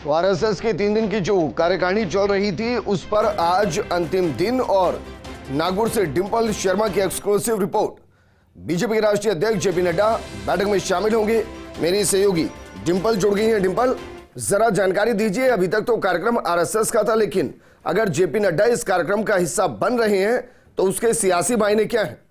तो आरएसएस की 3 दिन की जो कार्यकारिणी चल रही थी उस पर आज अंतिम दिन और नागपुर से डिंपल शर्मा की एक्सक्लूसिव रिपोर्ट। बीजेपी के राष्ट्रीय अध्यक्ष जेपी नड्डा बैठक में शामिल होंगे। मेरी सहयोगी डिंपल जुड़ गई हैं। डिंपल, जरा जानकारी दीजिए। अभी तक तो कार्यक्रम आरएसएस का था, लेकिन अगर जेपी नड्डा इस कार्यक्रम का हिस्सा बन रहे हैं तो उसके सियासी मायने क्या है?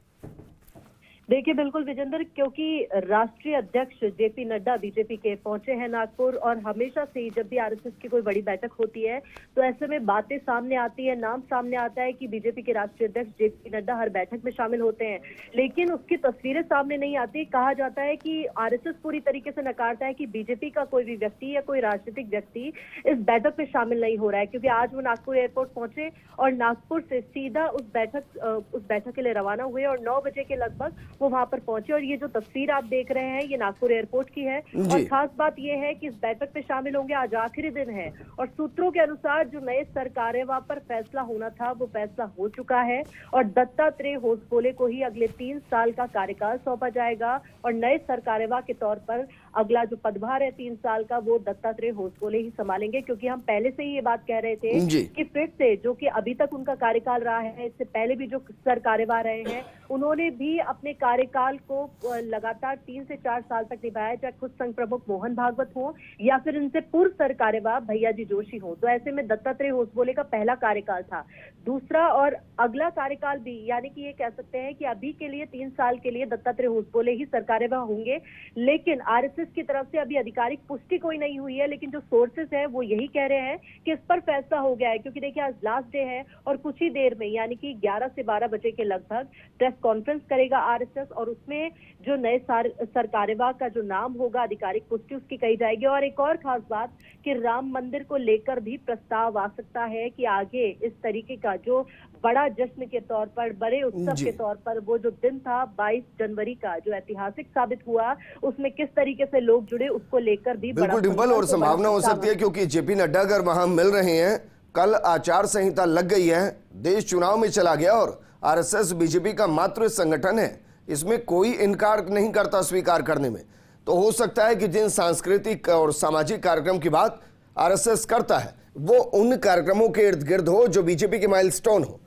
देखिए, बिल्कुल विजेंद्र, क्योंकि राष्ट्रीय अध्यक्ष जेपी नड्डा बीजेपी के पहुंचे हैं नागपुर, और हमेशा से ही जब भी आरएसएस की कोई बड़ी बैठक होती है तो ऐसे में बातें सामने आती है, नाम सामने आता है कि बीजेपी के राष्ट्रीय अध्यक्ष जेपी नड्डा हर बैठक में शामिल होते हैं, लेकिन उसकी तस्वीरें सामने नहीं आती। कहा जाता है कि आरएसएस पूरी तरीके से नकारता है कि बीजेपी का कोई भी व्यक्ति या कोई राजनीतिक व्यक्ति इस बैठक में शामिल नहीं हो रहा है, क्योंकि आज वो नागपुर एयरपोर्ट पहुंचे और नागपुर से सीधा उस बैठक के लिए रवाना हुए और 9 बजे के लगभग वो वहां पर पहुंचे। और ये जो तस्वीर आप देख रहे हैं ये नागपुर एयरपोर्ट की है। और खास बात ये है कि इस बैठक में शामिल होंगे। आज आखिरी दिन है और सूत्रों के अनुसार जो नए सरकार्यवाह पर फैसला होना था वो फैसला हो चुका है और दत्तात्रेय होसबोले को ही अगले 3 साल का कार्यकाल सौंपा जाएगा और नए सरकार्यवाह के तौर पर अगला जो पदभार है 3 साल का वो दत्तात्रेय होसबोले ही संभालेंगे। क्योंकि हम पहले से ही ये बात कह रहे थे कि फिर से जो कि अभी तक उनका कार्यकाल रहा है, इससे पहले भी जो सरकार्यवाह रहे हैं उन्होंने भी अपने कार्यकाल को लगातार 3 से 4 साल तक निभाया, चाहे खुद संघ प्रमुख मोहन भागवत हो या फिर इनसे पूर्व सरकार्यवाह भैयाजी जोशी हो। तो ऐसे में दत्तात्रेय होसबोले का पहला कार्यकाल था। दूसरा और अगला कार्यकाल भी, यानी कि ये कह सकते हैं कि अभी के लिए 3 साल के लिए दत्तात्रेय होसबोले ही सरकार्यवाह होंगे। लेकिन आरएसएस की तरफ से अभी आधिकारिक पुष्टि कोई नहीं हुई है, लेकिन जो सोर्सेस है वो यही कह रहे हैं कि इस पर फैसला हो गया है। क्योंकि देखिए, आज लास्ट डे है और कुछ ही देर में, यानी कि 11 से 12 बजे के लगभग प्रेस कॉन्फ्रेंस करेगा आरएसएस और उसमें जो नए सरकार्यवाह का जो नाम होगा आधिकारिक पुष्टि उसकी कही जाएगी। और एक और खास बात कि राम मंदिर को लेकर भी प्रस्ताव आ सकता है कि आगे इस तरीके का जो बड़ा जश्न के तौर पर, बड़े उत्सव के तौर पर वो जो दिन था 22 जनवरी का जो ऐतिहासिक साबित हुआ, उसमें किस तरीके से लोग जुड़े उसको लेकर भी बिल्कुल डिंपल, और संभावना हो सकती है क्योंकि जेपी नड्डा अगर वहां मिल रहे हैं, कल आचार संहिता लग गई है, देश चुनाव में चला गया और आरएसएस बीजेपी का मातृ संगठन है, इसमें कोई इनकार नहीं करता स्वीकार करने में। तो हो सकता है कि जिन सांस्कृतिक और सामाजिक कार्यक्रम की बात आरएसएस करता है वो उन कार्यक्रमों के इर्द गिर्द हो जो बीजेपी के माइलस्टोन हो।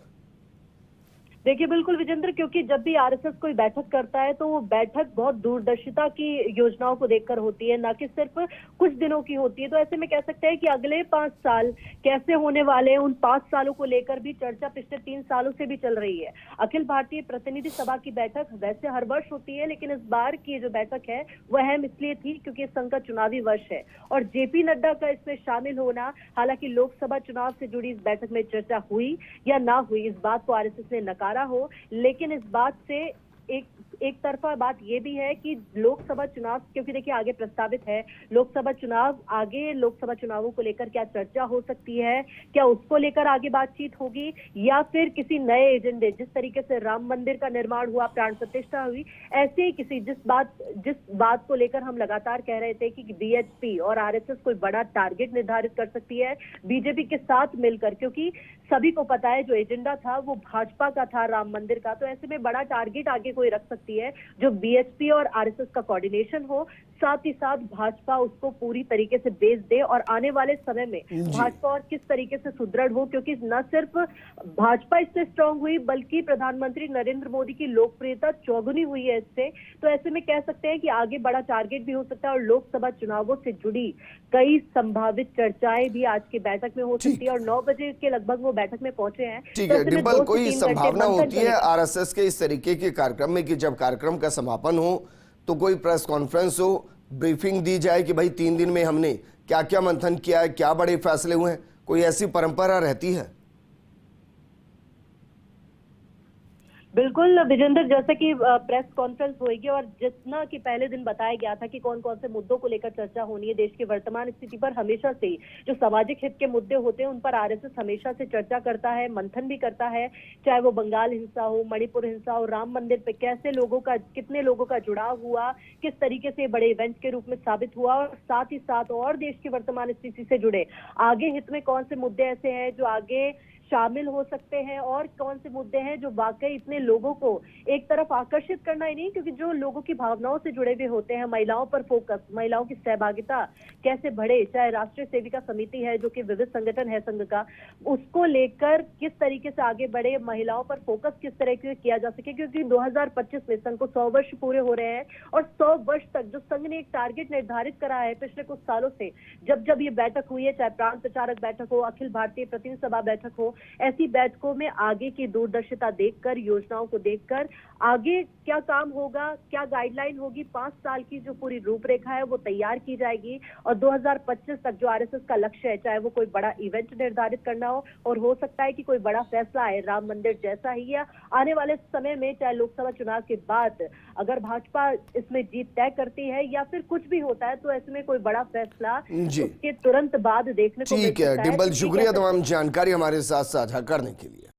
देखिए, बिल्कुल विजेंद्र, क्योंकि जब भी आरएसएस कोई बैठक करता है तो वो बैठक बहुत दूरदर्शिता की योजनाओं को देखकर होती है, ना कि सिर्फ कुछ दिनों की होती है। तो ऐसे में कह सकते हैं कि अगले 5 साल कैसे होने वाले हैं, उन 5 सालों को लेकर भी चर्चा पिछले 3 सालों से भी चल रही है। अखिल भारतीय प्रतिनिधि सभा की बैठक वैसे हर वर्ष होती है, लेकिन इस बार की जो बैठक है वह अहम इसलिए थी क्योंकि इस संघ का चुनावी वर्ष है और जेपी नड्डा का इसमें शामिल होना, हालांकि लोकसभा चुनाव से जुड़ी इस बैठक में चर्चा हुई या ना हुई, इस बात को आरएसएस ने नकारा हो, लेकिन इस बात से एक तरफा बात यह भी है कि लोकसभा चुनाव, क्योंकि देखिए आगे प्रस्तावित है लोकसभा चुनाव, आगे लोकसभा चुनावों को लेकर क्या चर्चा हो सकती है, क्या उसको लेकर आगे बातचीत होगी या फिर किसी नए एजेंडे, जिस तरीके से राम मंदिर का निर्माण हुआ, प्राण प्रतिष्ठा हुई, ऐसे ही किसी जिस बात को लेकर हम लगातार कह रहे थे कि बीएचपी और आरएसएस कोई बड़ा टारगेट निर्धारित कर सकती है बीजेपी के साथ मिलकर, क्योंकि सभी को पता है जो एजेंडा था वो भाजपा का था, राम मंदिर का। तो ऐसे में बड़ा टारगेट आगे कोई रख सकती है जो बीएचपी और आरएसएस का कोऑर्डिनेशन हो, साथ ही साथ भाजपा उसको पूरी तरीके से बेच दे और आने वाले समय में भाजपा और किस तरीके से सुदृढ़ हो, क्योंकि न सिर्फ भाजपा इससे स्ट्रांग हुई बल्कि प्रधानमंत्री नरेंद्र मोदी की लोकप्रियता चौगुनी हुई है इससे। तो ऐसे में कह सकते हैं कि आगे बड़ा टारगेट भी हो सकता है और लोकसभा चुनावों से जुड़ी कई संभावित चर्चाएं भी आज की बैठक में हो सकती है और 9 बजे के लगभग वो बैठक में पहुंचे हैं। ठीक है डिंपल, कोई संभावना होती है आरएसएस के इस तरीके के कार्यक्रम में कि जब कार्यक्रम का समापन हो तो कोई प्रेस कॉन्फ्रेंस हो, ब्रीफिंग दी जाए कि भाई 3 दिन में हमने क्या क्या मंथन किया है, क्या बड़े फैसले हुए हैं, कोई ऐसी परंपरा रहती है? बिल्कुल विजेंद्र, जैसे कि प्रेस कॉन्फ्रेंस होगी और जितना कि पहले दिन बताया गया था कि कौन कौन से मुद्दों को लेकर चर्चा होनी है, देश की वर्तमान स्थिति पर हमेशा से जो सामाजिक हित के मुद्दे होते हैं उन पर आरएसएस हमेशा से चर्चा करता है, मंथन भी करता है, चाहे वो बंगाल हिंसा हो, मणिपुर हिंसा हो, राम मंदिर पे कैसे लोगों का, कितने लोगों का जुड़ाव हुआ, किस तरीके से बड़े इवेंट के रूप में साबित हुआ और साथ ही साथ और देश की वर्तमान स्थिति से जुड़े आगे हित में कौन से मुद्दे ऐसे हैं जो आगे शामिल हो सकते हैं और कौन से मुद्दे हैं जो वाकई इतने लोगों को एक तरफ आकर्षित करना ही नहीं, क्योंकि जो लोगों की भावनाओं से जुड़े हुए होते हैं, महिलाओं पर फोकस, महिलाओं की सहभागिता कैसे बढ़े, चाहे राष्ट्रीय सेविका समिति है जो कि विविध संगठन है संघ का, उसको लेकर किस तरीके से आगे बढ़े, महिलाओं पर फोकस किस तरह से किया जा सके, क्योंकि 2025 में संघ को 100 वर्ष पूरे हो रहे हैं और 100 वर्ष तक जो संघ ने एक टारगेट निर्धारित करा है पिछले कुछ सालों से, जब जब ये बैठक हुई है, चाहे प्रांत प्रचारक बैठक हो, अखिल भारतीय प्रतिनिधि सभा बैठक हो, ऐसी बैठकों में आगे की दूरदर्शिता देखकर, योजनाओं को देखकर आगे क्या काम होगा, क्या गाइडलाइन होगी, 5 साल की जो पूरी रूपरेखा है वो तैयार की जाएगी और 2025 तक जो आरएसएस का लक्ष्य है, चाहे वो कोई बड़ा इवेंट निर्धारित करना और हो सकता है कि कोई बड़ा फैसला आए राम मंदिर जैसा ही, या आने वाले समय में चाहे लोकसभा चुनाव के बाद अगर भाजपा इसमें जीत तय करती है या फिर कुछ भी होता है, तो ऐसे में कोई बड़ा फैसला जी। उसके तुरंत बाद देखने को मिल ठीक है सकता है। डिम्पल, तो शुक्रिया तमाम जानकारी हमारे साथ साझा करने के लिए।